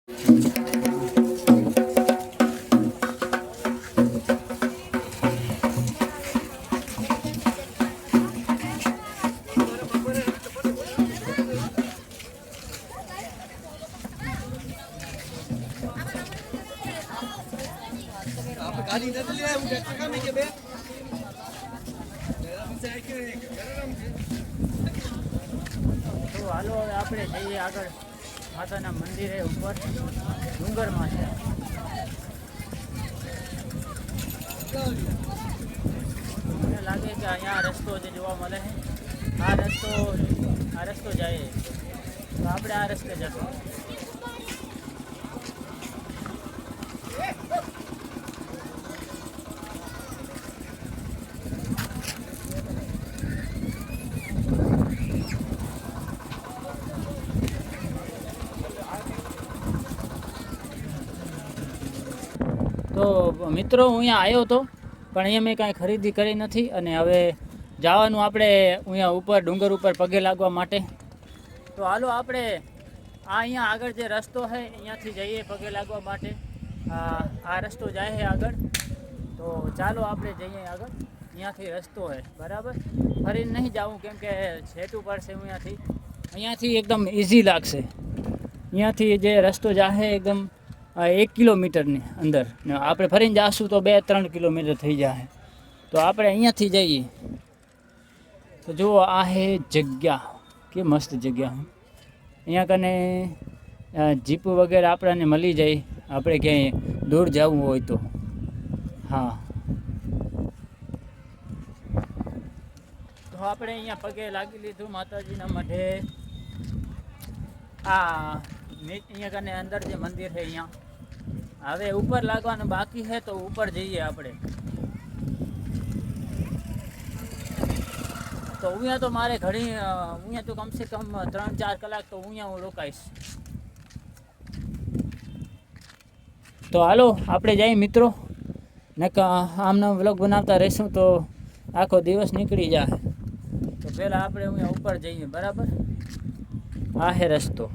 ગાડી નથી લે હું ટ્રેક્ટર કામ કે બે તો હાલો હવે આપણે જઈએ આગળ માતાના મંદિરે ઉપર ડુંગરમાં છે. મને લાગે કે અહીંયા રસ્તો જે જોવા મળે છે આ રસ્તો જાય તો આપણે આ રસ્તે જશું. તો મિત્રો હું અહીંયા આવ્યો હતો પણ અહીંયા મેં કાંઈ ખરીદી કરી નથી અને હવે જવાનું આપણે અહીંયા ઉપર ડુંગર ઉપર પગે લાગવા માટે. તો હાલો આપણે અહીંયા આગળ જે રસ્તો છે અહીંયાથી જઈએ પગે લાગવા માટે. આ રસ્તો જાય છે આગળ તો ચાલો આપણે જઈએ આગળ. અહીંયાથી રસ્તો છે બરાબર, ફરીને નહીં જવું કેમ કે છેટું પડશે. અહીંયાથી એકદમ ઇઝી લાગશે. અહીંયાથી જે રસ્તો જાય એકદમ 1 કિલોમીટરની અંદર ને આપણે ફરીને જાશું તો 2-3 કિલોમીટર થઈ જાય. તો આપણે અહીંયાથી જઈએ તો જુઓ આ હે જગ્યા, કે મસ્ત જગ્યા. અહીંયા કને જીપ વગેરે આપણને મળી જાય આપણે ક્યાંય દૂર જવું હોય તો. હા તો આપણે અહીંયા પગે લાગી લીધું માતાજીના મઢે. અહીંયા કને અંદર જે મંદિર છે અહીંયા હવે ઉપર લાગવાનું બાકી છે તો ઉપર જઈએ આપણે. તો અહીંયા તો મારે ઘણી અહીંયા તો કમસે કમ 3-4 કલાક તો અહીંયા હું રોકાઈશ. તો હાલો આપણે જઈએ મિત્રો, આમના વ્લોગ બનાવતા રહીશું તો આખો દિવસ નીકળી જાય. તો પહેલાં આપણે અહીંયા ઉપર જઈએ બરાબર. આ હે રસ્તો.